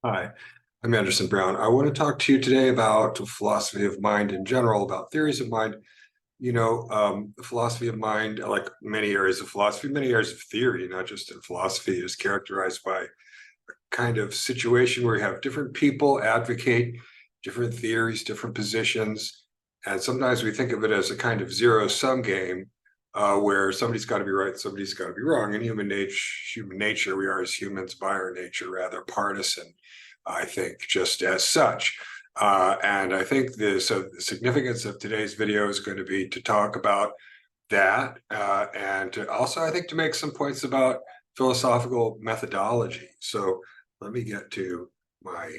Hi, I'm Anderson Brown. I want to talk to you today about philosophy of mind in general, about theories of mind. The philosophy of mind, like many areas of philosophy, many areas of theory, not just in philosophy, is characterized by a kind of situation where you have different people advocate different theories, different positions. And sometimes we think of it as a kind of zero-sum game where somebody's got to be right, somebody's got to be wrong. In human nature, we are as humans by our nature rather partisan, I think, just as such. And I think the significance of today's video is going to be to talk about that, and to also, I think, to make some points about philosophical methodology. So let me get to my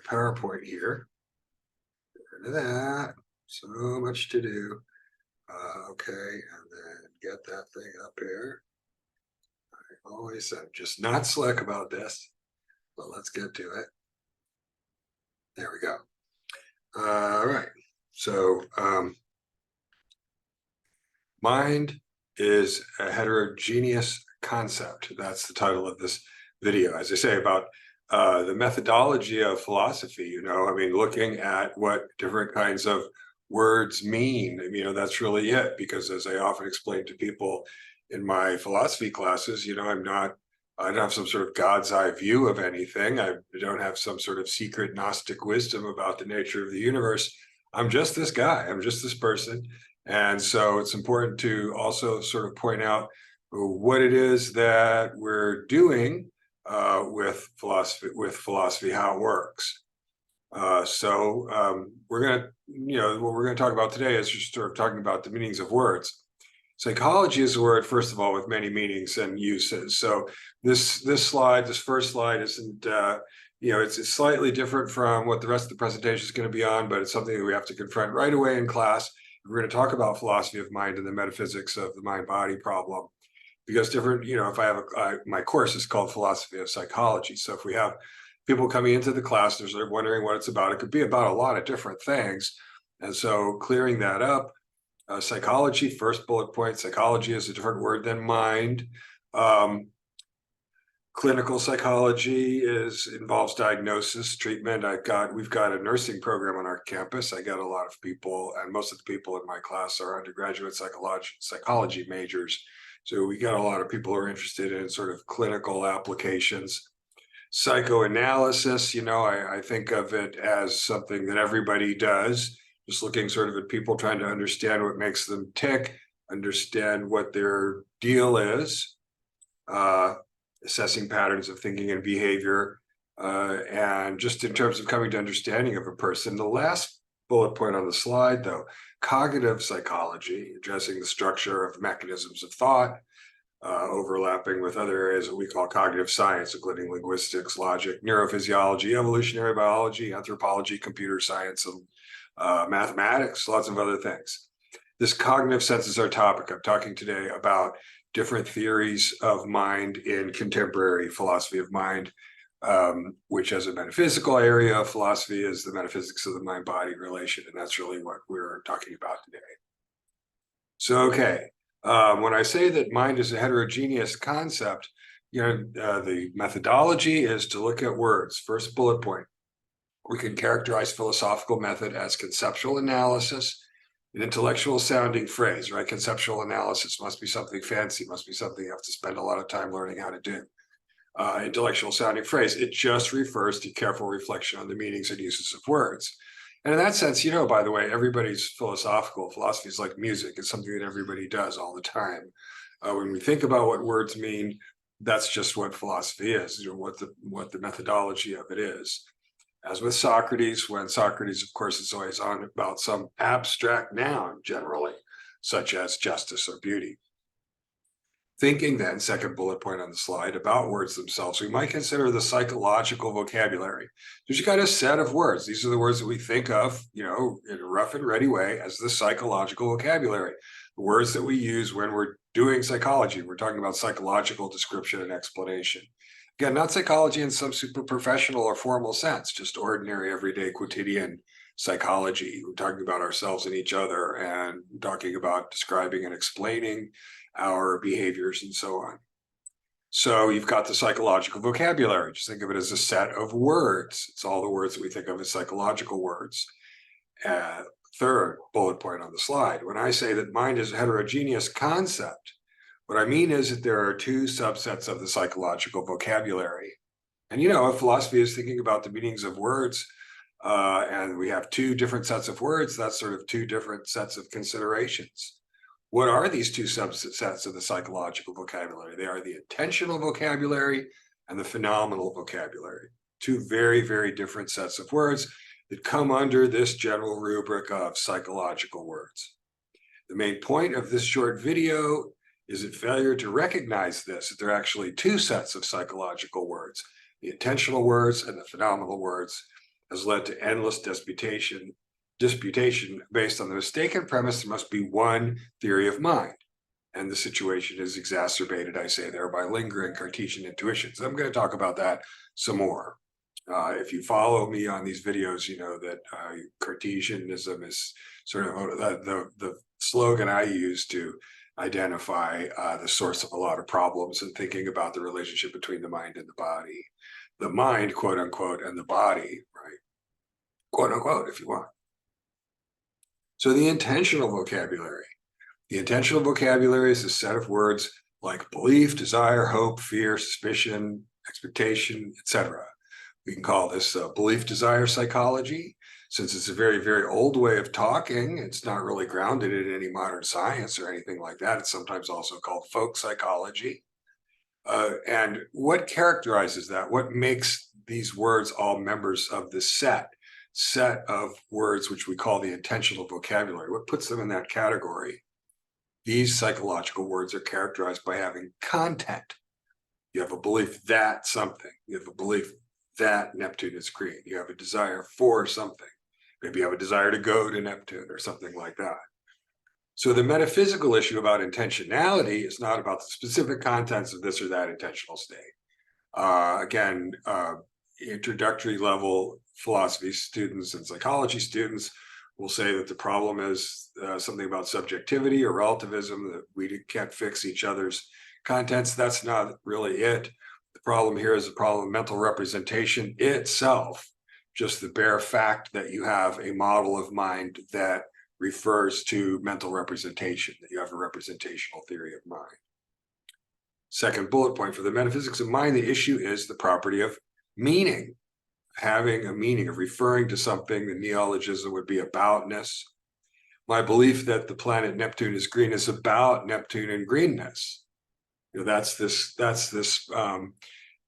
PowerPoint here. Get rid of that. So much to do. Okay, and then get that thing up here. I'm just not slick about this, but let's get to it. There we go. All right. So mind is a heterogeneous concept. That's the title of this video. As I say, about the methodology of philosophy, I mean, looking at what different kinds of words mean, that's really it. Because as I often explain to people in my philosophy classes, I don't have some sort of God's eye view of anything. I don't have some sort of secret Gnostic wisdom about the nature of the universe. I'm just this guy. I'm just this person. And so it's important to also sort of point out what it is that we're doing with philosophy, how it works. We're going to, what we're going to talk about today is just sort of talking about the meanings of words. Psychology is a word, first of all, with many meanings and uses. So this first slide isn't, it's slightly different from what the rest of the presentation is going to be on, but it's something that we have to confront right away in class. We're going to talk about philosophy of mind and the metaphysics of the mind-body problem, because if I have my course is called philosophy of psychology. So if we have people coming into the class, they're wondering what it's about. It could be about a lot of different things. And so clearing that up, psychology, first bullet point, psychology is a different word than mind. Clinical psychology involves diagnosis, treatment. We've got a nursing program on our campus. I got a lot of people, and most of the people in my class are undergraduate psychology majors. So we got a lot of people who are interested in sort of clinical applications. Psychoanalysis, I think of it as something that everybody does, just looking sort of at people trying to understand what makes them tick, understand what their deal is, assessing patterns of thinking and behavior, and just in terms of coming to understanding of a person. The last bullet point on the slide, though, cognitive psychology, addressing the structure of mechanisms of thought, overlapping with other areas that we call cognitive science, including linguistics, logic, neurophysiology, evolutionary biology, anthropology, computer science, and mathematics, lots of other things. This cognitive sense is our topic. I'm talking today about different theories of mind in contemporary philosophy of mind, which as a metaphysical area of philosophy is the metaphysics of the mind-body relation. And that's really what we're talking about today. So, okay. When I say that mind is a heterogeneous concept, the methodology is to look at words. First bullet point. We can characterize philosophical method as conceptual analysis, an intellectual sounding phrase, right? Conceptual analysis must be something fancy, must be something you have to spend a lot of time learning how to do. Intellectual sounding phrase, it just refers to careful reflection on the meanings and uses of words. And in that sense, by the way, everybody's philosophy is like music. It's something that everybody does all the time. When we think about what words mean, that's just what philosophy is, what the methodology of it is. As with Socrates, when Socrates, of course, is always on about some abstract noun, generally, such as justice or beauty. Thinking then, second bullet point on the slide, about words themselves, we might consider the psychological vocabulary. There's got a set of words. These are the words that we think of, in a rough and ready way as the psychological vocabulary. The words that we use when we're doing psychology. We're talking about psychological description and explanation. Again, not psychology in some super professional or formal sense, just ordinary, everyday, quotidian psychology. We're talking about ourselves and each other, and talking about describing and explaining our behaviors and so on. So you've got the psychological vocabulary. Just think of it as a set of words. It's all the words that we think of as psychological words. Third bullet point on the slide, when I say that mind is a heterogeneous concept, what I mean is that there are two subsets of the psychological vocabulary. And if philosophy is thinking about the meanings of words, and we have two different sets of words, that's sort of two different sets of considerations. What are these two subsets of the psychological vocabulary? They are the intentional vocabulary and the phenomenal vocabulary. Two very, very different sets of words that come under this general rubric of psychological words. The main point of this short video is that failure to recognize this, that there are actually two sets of psychological words, the intentional words and the phenomenal words, has led to endless disputation based on the mistaken premise there must be one theory of mind. And the situation is exacerbated, I say there, by lingering Cartesian intuitions. I'm going to talk about that some more. If you follow me on these videos, you know that Cartesianism is sort of the slogan I use to identify the source of a lot of problems in thinking about the relationship between the mind and the body. The mind, quote unquote, and the body, right? Quote unquote, if you want. So the intentional vocabulary. The intentional vocabulary is a set of words like belief, desire, hope, fear, suspicion, expectation, etc. We can call this belief desire psychology. Since it's a very, very old way of talking, it's not really grounded in any modern science or anything like that. It's sometimes also called folk psychology. And what characterizes that? What makes these words all members of this set of words, which we call the intentional vocabulary? What puts them in that category? These psychological words are characterized by having content. You have a belief that something. You have a belief that Neptune is green. You have a desire for something. Maybe you have a desire to go to Neptune or something like that. So the metaphysical issue about intentionality is not about the specific contents of this or that intentional state. Again, introductory level philosophy students and psychology students will say that the problem is something about subjectivity or relativism, that we can't fix each other's contents. That's not really it. The problem here is the problem of mental representation itself, just the bare fact that you have a model of mind that refers to mental representation, that you have a representational theory of mind. Second bullet point, for the metaphysics of mind, the issue is the property of meaning. Having a meaning, of referring to something. The neologism would be aboutness. My belief that the planet Neptune is green is about Neptune and greenness. That's this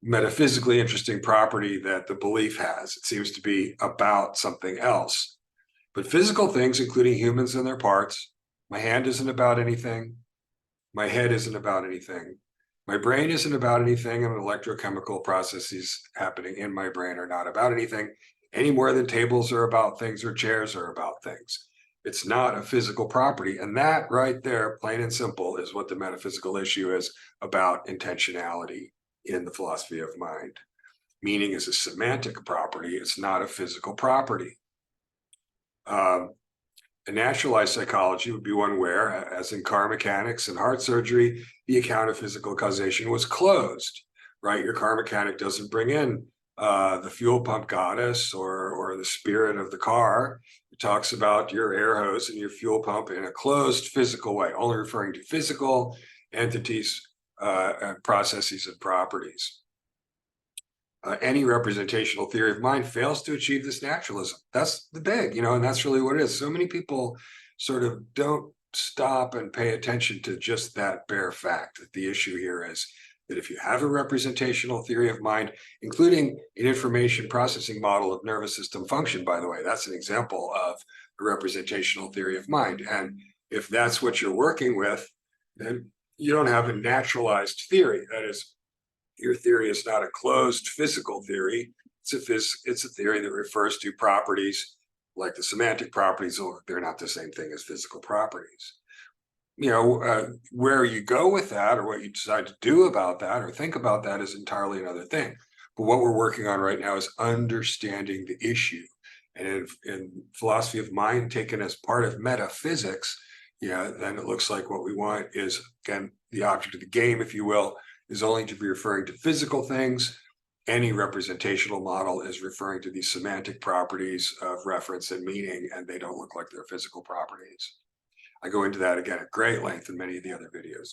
metaphysically interesting property that the belief has. It seems to be about something else. But physical things, including humans and their parts, my hand isn't about anything. My head isn't about anything. My brain isn't about anything, and electrochemical processes happening in my brain are not about anything, any more than tables are about things or chairs are about things. It's not a physical property. And that right there, plain and simple, is what the metaphysical issue is about intentionality in the philosophy of mind. Meaning is a semantic property. It's not a physical property. A naturalized psychology would be one where, as in car mechanics and heart surgery, the account of physical causation was closed, right? Your car mechanic doesn't bring in the fuel pump goddess or the spirit of the car. It talks about your air hose and your fuel pump in a closed physical way, only referring to physical entities, processes, and properties. Any representational theory of mind fails to achieve this naturalism. That's the big, and that's really what it is. So many people sort of don't stop and pay attention to just that bare fact, that the issue here is that if you have a representational theory of mind, including an information processing model of nervous system function, by the way, that's an example of a representational theory of mind. And if that's what you're working with, then you don't have a naturalized theory. That is, your theory is not a closed physical theory. It's a theory that refers to properties like the semantic properties, or they're not the same thing as physical properties. Where you go with that or what you decide to do about that or think about that is entirely another thing. But what we're working on right now is understanding the issue. And in philosophy of mind taken as part of metaphysics, then it looks like what we want is, again, the object of the game, if you will, is only to be referring to physical things. Any representational model is referring to the semantic properties of reference and meaning, and they don't look like their physical properties. I go into that again at great length in many of the other videos.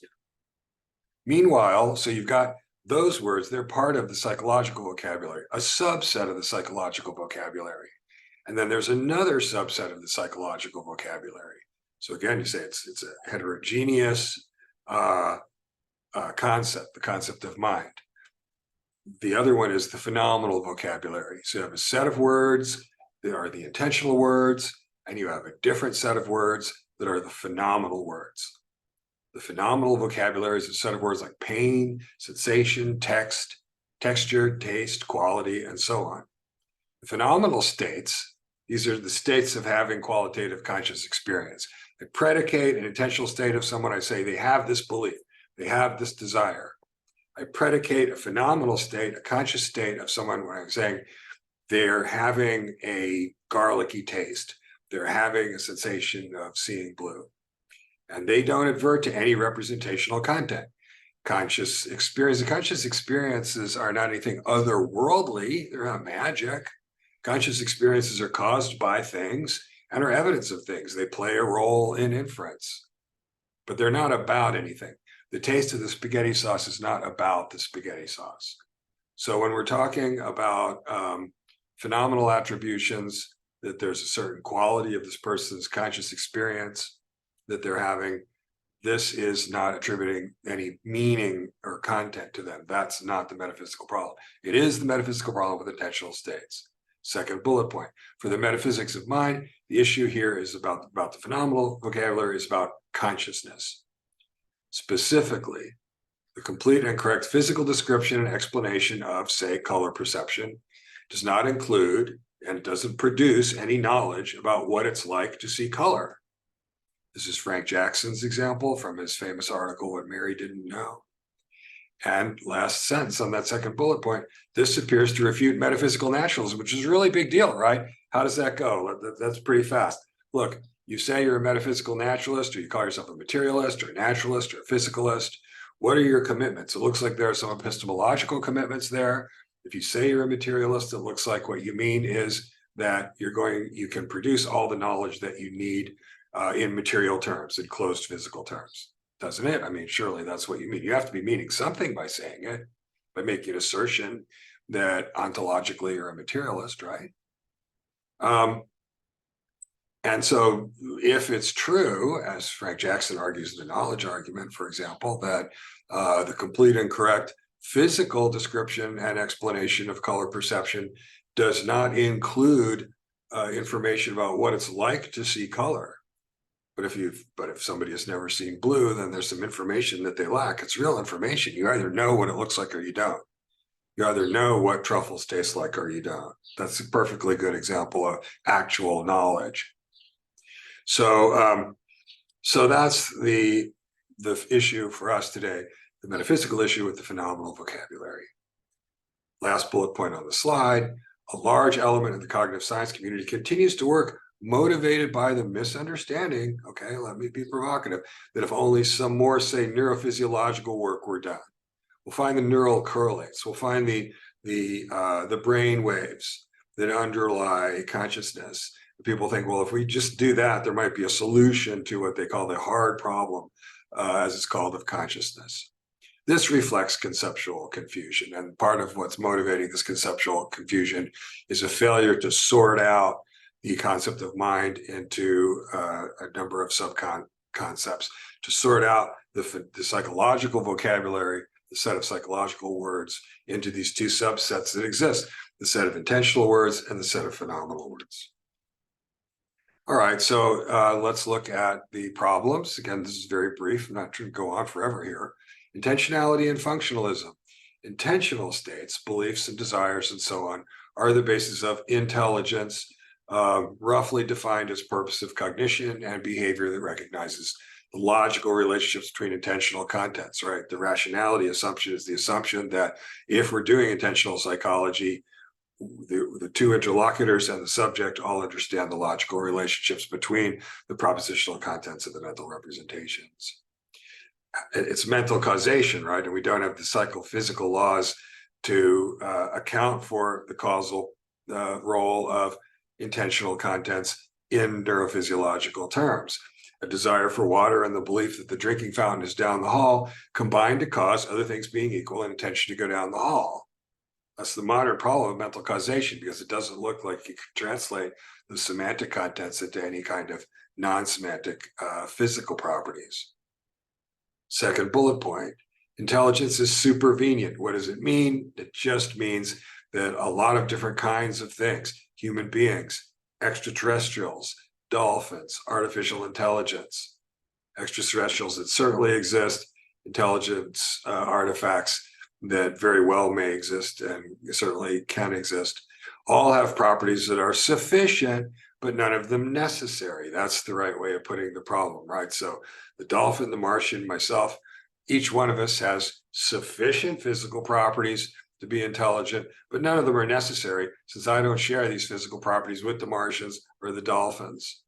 Meanwhile, so you've got those words, they're part of the psychological vocabulary, a subset of the psychological vocabulary. And then there's another subset of the psychological vocabulary. So again, you say it's a heterogeneous concept, the concept of mind. The other one is the phenomenal vocabulary. So you have a set of words that are the intentional words, and you have a different set of words that are the phenomenal words. The phenomenal vocabulary is a set of words like pain, sensation, text, texture, taste, quality, and so on. The phenomenal states, these are the states of having qualitative conscious experience. I predicate an intentional state of someone, I say they have this belief, they have this desire. I predicate a phenomenal state, a conscious state of someone when I'm saying they're having a garlicky taste, they're having a sensation of seeing blue. And they don't advert to any representational content. Conscious experience, the conscious experiences are not anything otherworldly, they're not magic. Conscious experiences are caused by things and are evidence of things. They play a role in inference, but they're not about anything. The taste of the spaghetti sauce is not about the spaghetti sauce. So when we're talking about phenomenal attributions, that there's a certain quality of this person's conscious experience that they're having, this is not attributing any meaning or content to them. That's not the metaphysical problem. It is the metaphysical problem with intentional states. Second bullet point, for the metaphysics of mind, the issue here is about the phenomenal vocabulary is about consciousness. Specifically, the complete and correct physical description and explanation of, say, color perception does not include and doesn't produce any knowledge about what it's like to see color. This is Frank Jackson's example from his famous article, What Mary Didn't Know. And last sentence on that second bullet point, this appears to refute metaphysical naturalism, which is a really big deal, right? How does that go? That's pretty fast. Look, you say you're a metaphysical naturalist, or you call yourself a materialist, or a naturalist, or a physicalist. What are your commitments? It looks like there are some epistemological commitments there. If you say you're a materialist, it looks like what you mean is that you can produce all the knowledge that you need in material terms, in closed physical terms, doesn't it? I mean, surely that's what you mean. You have to be meaning something by saying it, by making an assertion that ontologically you're a materialist, right? And so if it's true, as Frank Jackson argues in the knowledge argument, for example, that the complete and correct physical description and explanation of color perception does not include information about what it's like to see color. But if somebody has never seen blue, then there's some information that they lack. It's real information. You either know what it looks like or you don't. You either know what truffles taste like or you don't. That's a perfectly good example of actual knowledge. So, so that's the issue for us today, the metaphysical issue with the phenomenal vocabulary. Last bullet point on the slide, a large element of the cognitive science community continues to work motivated by the misunderstanding, okay, let me be provocative, that if only some more, say, neurophysiological work were done, we'll find the neural correlates, we'll find the brain waves that underlie consciousness. People think, well, if we just do that, there might be a solution to what they call the hard problem, as it's called, of consciousness. This reflects conceptual confusion, and part of what's motivating this conceptual confusion is a failure to sort out the concept of mind into a number of sub-concepts, to sort out the psychological vocabulary, the set of psychological words, into these two subsets that exist, the set of intentional words and the set of phenomenal words. All right, so let's look at the problems. Again, this is very brief. I'm not trying to go on forever here. Intentionality and functionalism. Intentional states, beliefs and desires and so on, are the basis of intelligence, roughly defined as purposive cognition and behavior that recognizes the logical relationships between intentional contents, right? The rationality assumption is the assumption that if we're doing intentional psychology, the two interlocutors and the subject all understand the logical relationships between the propositional contents of the mental representations. it's mental causation, right? And we don't have the psychophysical laws to account for the causal role of intentional contents in neurophysiological terms. A desire for water and the belief that the drinking fountain is down the hall combine to cause, other things being equal, an intention to go down the hall. That's the modern problem of mental causation, because it doesn't look like you can translate the semantic contents into any kind of non-semantic physical properties. Second bullet point, intelligence is supervenient. What does it mean? It just means that a lot of different kinds of things, human beings, extraterrestrials, dolphins, artificial intelligence, extraterrestrials that certainly exist, intelligence artifacts that very well may exist and certainly can exist, all have properties that are sufficient, but none of them necessary. That's the right way of putting the problem, right? So the dolphin, the Martian, myself, each one of us has sufficient physical properties to be intelligent, but none of them are necessary, since I don't share these physical properties with the Martians or the dolphins.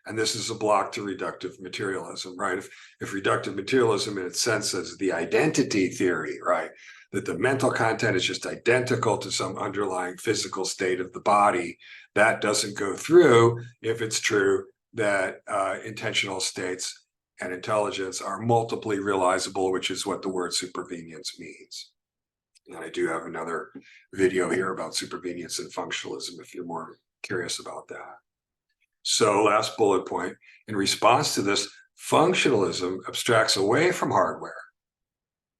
And this is a block to reductive materialism, right? If reductive materialism in its sense is the identity theory, right, that the mental content is just identical to some underlying physical state of the body, that doesn't go through if it's true that intentional states and intelligence are multiply realizable, which is what the word supervenience means. And I do have another video here about supervenience and functionalism if you're more curious about that. So last bullet point, in response to this, functionalism abstracts away from hardware,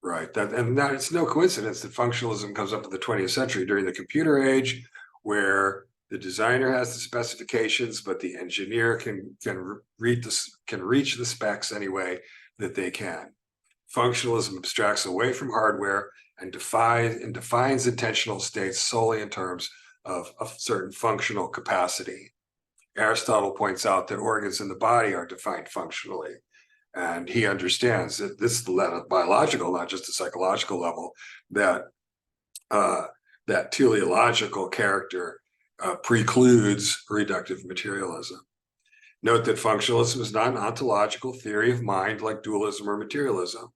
right? And it's no coincidence that functionalism comes up in the 20th century during the computer age, where the designer has the specifications, but the engineer can reach the specs any way that they can. Functionalism abstracts away from hardware and defines intentional states solely in terms of a certain functional capacity. Aristotle points out that organs in the body are defined functionally, and he understands that this is the biological, not just the psychological level, that that teleological character precludes reductive materialism. Note that functionalism is not an ontological theory of mind like dualism or materialism.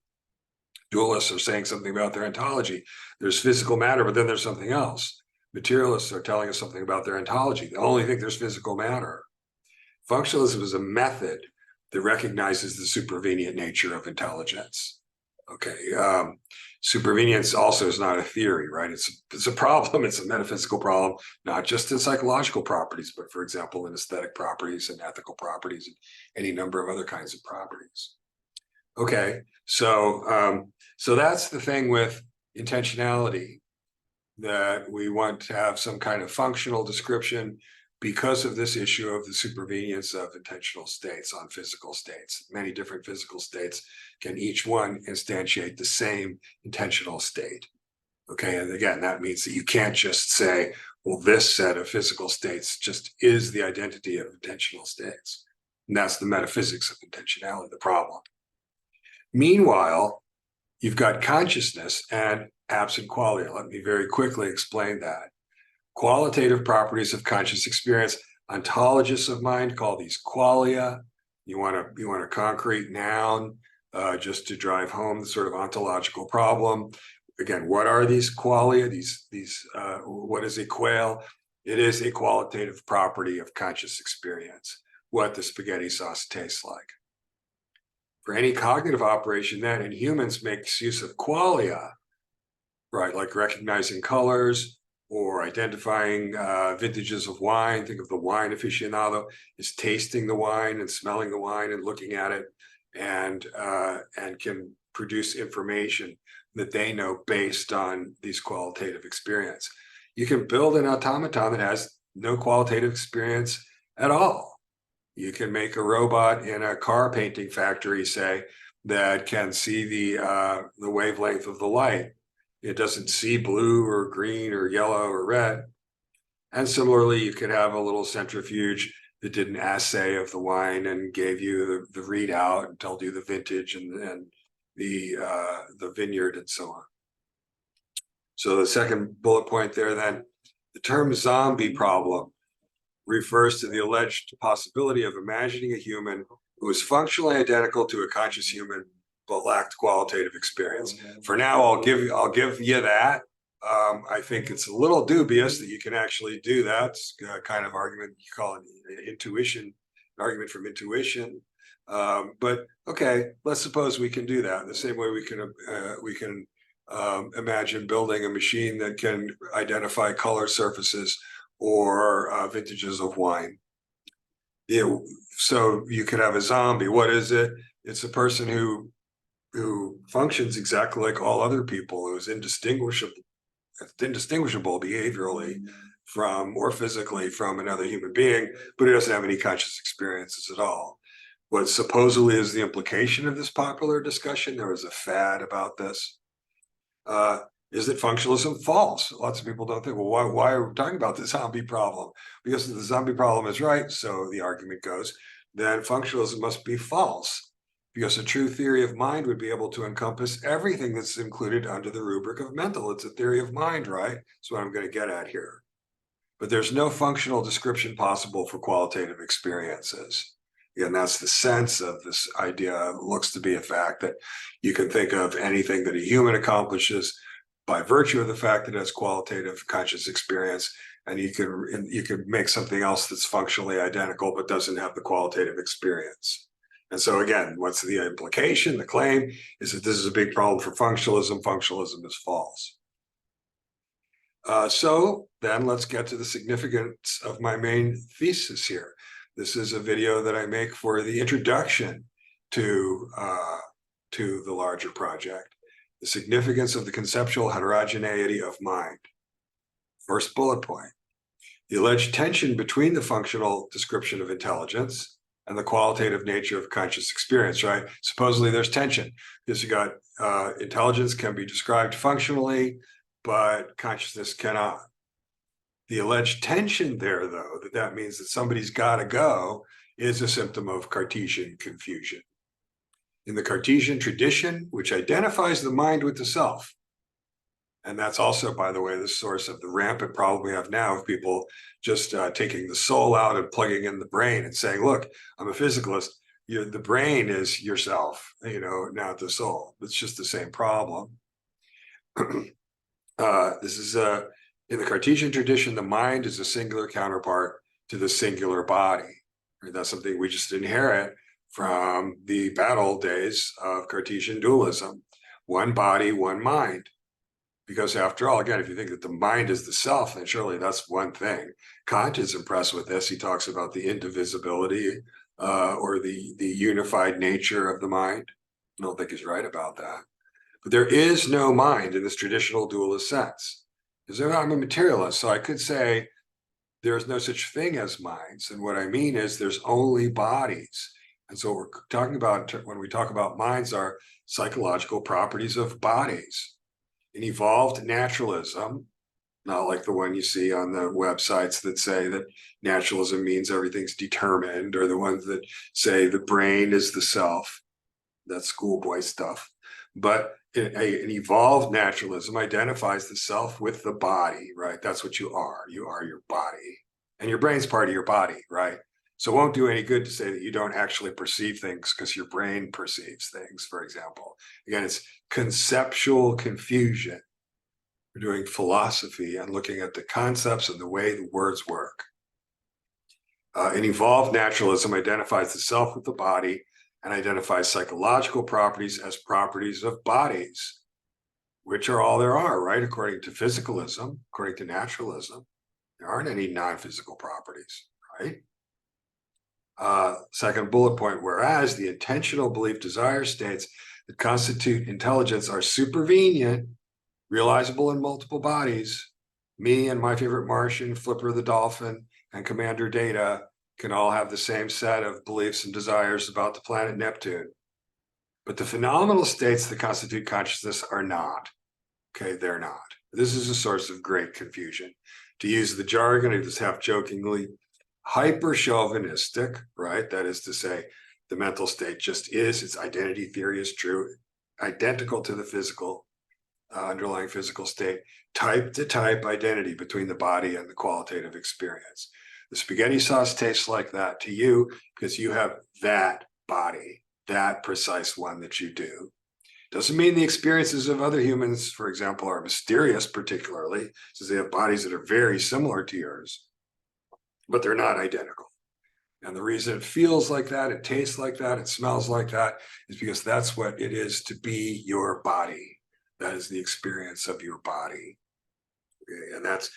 Dualists are saying something about their ontology. There's physical matter, but then there's something else. Materialists are telling us something about their ontology. They only think there's physical matter. Functionalism is a method that recognizes the supervenient nature of intelligence. Okay, supervenience also is not a theory, right? It's a problem. It's a metaphysical problem, not just in psychological properties, but for example, in aesthetic properties and ethical properties and any number of other kinds of properties. Okay, so that's the thing with intentionality, that we want to have some kind of functional description because of this issue of the supervenience of intentional states on physical states. Many different physical states can each one instantiate the same intentional state. Okay, and again, that means that you can't just say, well, this set of physical states just is the identity of intentional states. And that's the metaphysics of intentionality, the problem. Meanwhile, you've got consciousness and absent qualia. Let me very quickly explain that. Qualitative properties of conscious experience, ontologists of mind call these qualia. You want a concrete noun just to drive home the sort of ontological problem. Again, what are these qualia? What is a quale? It is a qualitative property of conscious experience, what the spaghetti sauce tastes like. For any cognitive operation that in humans makes use of qualia, right, like recognizing colors or identifying vintages of wine. Think of the wine aficionado is tasting the wine and smelling the wine and looking at it, and can produce information that they know based on these qualitative experience. You can build an automaton that has no qualitative experience at all. You can make a robot in a car painting factory, say, that can see the wavelength of the light. It doesn't see blue or green or yellow or red. And similarly, you could have a little centrifuge that did an assay of the wine and gave you the readout and told you the vintage and the vineyard and so on. So the second bullet point there then, the term zombie problem refers to the alleged possibility of imagining a human who is functionally identical to a conscious human, but lacked qualitative experience. For now, I'll give you that. I think it's a little dubious that you can actually do that. It's a kind of argument you call it intuition, an argument from intuition. But okay, let's suppose we can do that. The same way we can imagine building a machine that can identify color surfaces or vintages of wine. So you could have a zombie. What is it? It's a person who functions exactly like all other people, who's indistinguishable behaviorally from or physically from another human being, but who doesn't have any conscious experiences at all. What supposedly is the implication of this popular discussion, there was a fad about this, is that functionalism false. Lots of people don't think, well, why are we talking about the zombie problem? Because if the zombie problem is right, so the argument goes, then functionalism must be false. Because a true theory of mind would be able to encompass everything that's included under the rubric of mental. It's a theory of mind, right? That's what I'm going to get at here. But there's no functional description possible for qualitative experiences. And that's the sense of this idea. It looks to be a fact that you can think of anything that a human accomplishes by virtue of the fact that it has qualitative conscious experience, and you could make something else that's functionally identical but doesn't have the qualitative experience. And so again, what's the implication? The claim is that this is a big problem for functionalism. Functionalism is false. So then let's get to the significance of my main thesis here. This is a video that I make for the introduction to the larger project, the significance of the conceptual heterogeneity of mind. First bullet point, the alleged tension between the functional description of intelligence and the qualitative nature of conscious experience, right? Supposedly there's tension because you got intelligence can be described functionally, but consciousness cannot. The alleged tension there, though, that means that somebody's got to go, is a symptom of Cartesian confusion. In the Cartesian tradition, which identifies the mind with the self, and that's also, by the way, the source of the rampant problem we have now of people just taking the soul out and plugging in the brain and saying, look, I'm a physicalist. The brain is yourself, not the soul. It's just the same problem. This is in the Cartesian tradition, the mind is a singular counterpart to the singular body. That's something we just inherit from the battle days of Cartesian dualism. One body, one mind. Because after all, again, if you think that the mind is the self, then surely that's one thing. Kant is impressed with this. He talks about the indivisibility or the unified nature of the mind. I don't think he's right about that. But there is no mind in this traditional dualist sense. Because I'm a materialist, so I could say there's no such thing as minds. And what I mean is there's only bodies. And so what we're talking about when we talk about minds are psychological properties of bodies. In evolved naturalism, not like the one you see on the websites that say that naturalism means everything's determined, or the ones that say the brain is the self. That's schoolboy stuff. But an evolved naturalism identifies the self with the body, right? That's what you are. You are your body. And your brain's part of your body, right? So it won't do any good to say that you don't actually perceive things because your brain perceives things, for example. Again, it's conceptual confusion. We're doing philosophy and looking at the concepts and the way the words work. An evolved naturalism identifies the self with the body and identifies psychological properties as properties of bodies, which are all there are, right? According to physicalism, according to naturalism, there aren't any non-physical properties, right? Second bullet point, whereas the intentional belief desire states that constitute intelligence are supervenient, realizable in multiple bodies. Me and my favorite Martian, Flipper the dolphin, and Commander Data can all have the same set of beliefs and desires about the planet Neptune. But the phenomenal states that constitute consciousness are not. Okay, they're not. This is a source of great confusion. To use the jargon, I just half jokingly, hyper-chauvinistic, right? That is to say, the mental state just is, its identity theory is true, identical to the physical, underlying physical state, type-to-type identity between the body and the qualitative experience. The spaghetti sauce tastes like that to you because you have that body. that precise one that you do. Doesn't mean the experiences of other humans, for example, are mysterious, particularly, since they have bodies that are very similar to yours, but they're not identical. And the reason it feels like that, it tastes like that, it smells like that, is because that's what it is to be your body. That is the experience of your body. Okay? And that's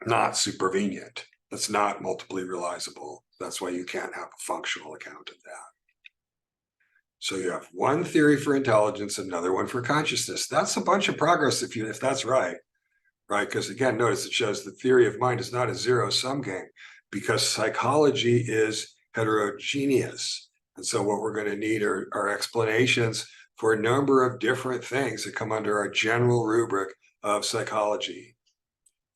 not supervenient. That's not multiply realizable. That's why you can't have a functional account of that. So you have one theory for intelligence, another one for consciousness. That's a bunch of progress if that's right? Because again, notice it shows the theory of mind is not a zero-sum game, because psychology is heterogeneous. And so what we're going to need are explanations for a number of different things that come under our general rubric of psychology.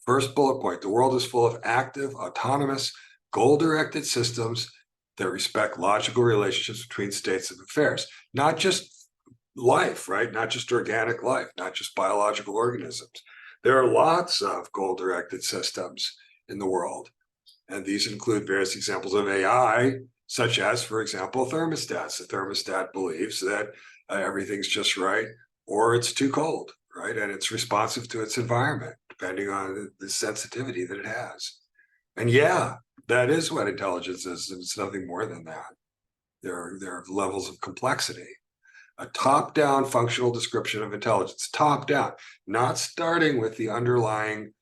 First bullet point, the world is full of active, autonomous, goal-directed systems that respect logical relationships between states of affairs, not just life, right? Not just organic life, not just biological organisms. There are lots of goal-directed systems in the world, and these include various examples of AI, such as, for example, thermostats. The thermostat believes that everything's just right, or it's too cold, right? And it's responsive to its environment, depending on the sensitivity that it has. And yeah, that is what intelligence is, and it's nothing more than that. There are levels of complexity. A top-down functional description of intelligence, top-down, not starting with the underlying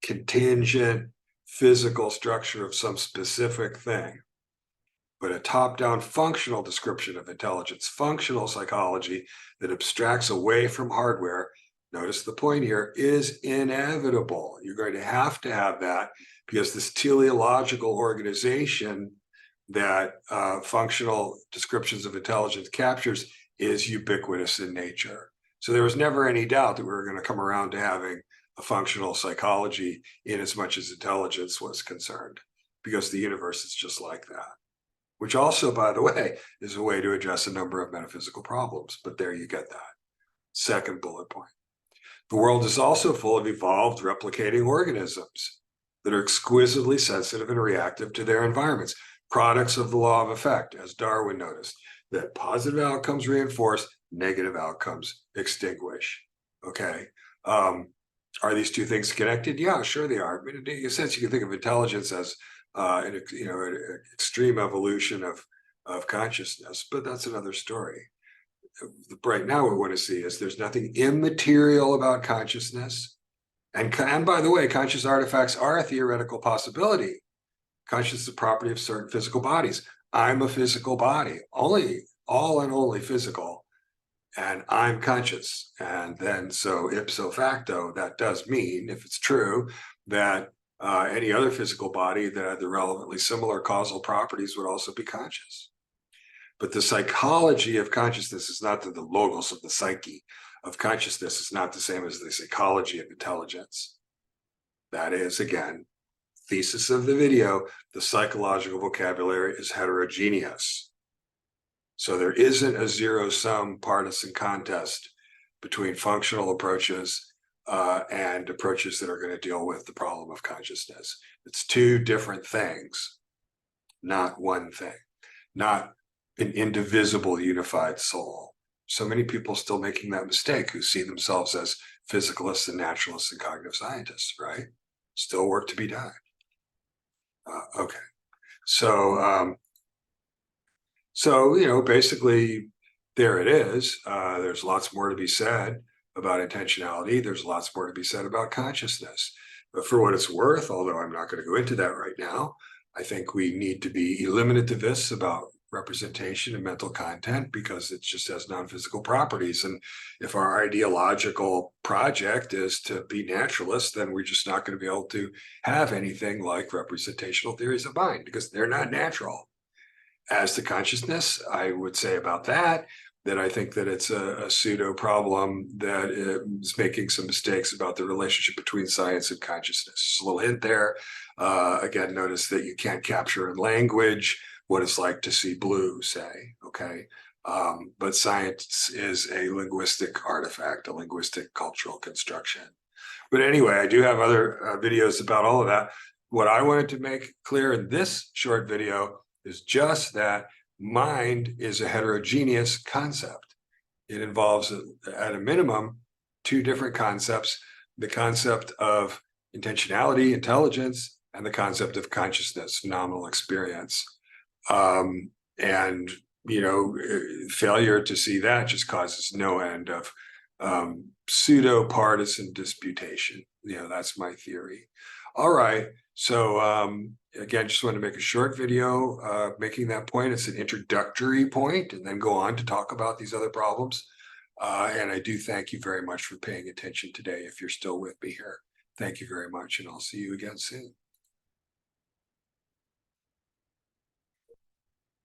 contingent physical structure of some specific thing, but a top-down functional description of intelligence, functional psychology that abstracts away from hardware. Notice the point here is inevitable. You're going to have that because this teleological organization that functional descriptions of intelligence captures is ubiquitous in nature. So there was never any doubt that we were going to come around to having a functional psychology in as much as intelligence was concerned, because the universe is just like that. Which also, by the way, is a way to address a number of metaphysical problems. But there you get that. Second bullet point. The world is also full of evolved replicating organisms that are exquisitely sensitive and reactive to their environments, products of the law of effect, as Darwin noticed, that positive outcomes reinforce, negative outcomes extinguish. Okay. Are these two things connected? Yeah, sure they are. I mean, in a sense, you can think of intelligence as an extreme evolution of consciousness, but that's another story. Right now, what we want to see is there's nothing immaterial about consciousness. And by the way, conscious artifacts are a theoretical possibility. Consciousness is a property of certain physical bodies. I'm a physical body, all and only physical, and I'm conscious. And then so ipso facto, that does mean, if it's true, that any other physical body that had the relevantly similar causal properties would also be conscious. But the psychology of consciousness is not the logos of the psyche of consciousness is not the same as the psychology of intelligence. That is, again, thesis of the video, the psychological vocabulary is heterogeneous. So there isn't a zero-sum partisan contest between functional approaches and approaches that are going to deal with the problem of consciousness. It's two different things, not one thing, not an indivisible unified soul. So many people still making that mistake who see themselves as physicalists and naturalists and cognitive scientists, right? Still work to be done. Okay, so basically there it is. There's lots more to be said about intentionality. There's lots more to be said about consciousness. But for what it's worth, although I'm not going to go into that right now, I think we need to be eliminativists about representation and mental content because it just has non-physical properties. And if our ideological project is to be naturalist, then we're just not going to be able to have anything like representational theories of mind because they're not natural. As to consciousness, I would say about that I think that it's a pseudo problem that is making some mistakes about the relationship between science and consciousness. Just a little hint there. Again, notice that you can't capture in language what it's like to see blue, say, okay? But science is a linguistic artifact, a linguistic cultural construction. But anyway, I do have other videos about all of that. What I wanted to make clear in this short video is just that mind is a heterogeneous concept. It involves, at a minimum, two different concepts: the concept of intentionality, intelligence, and the concept of consciousness, nominal experience. And failure to see that just causes no end of pseudo partisan disputation. That's my theory. All right. So again, just wanted to make a short video making that point. It's an introductory point, and then go on to talk about these other problems. And I do thank you very much for paying attention today. If you're still with me here, thank you very much, and I'll see you again soon.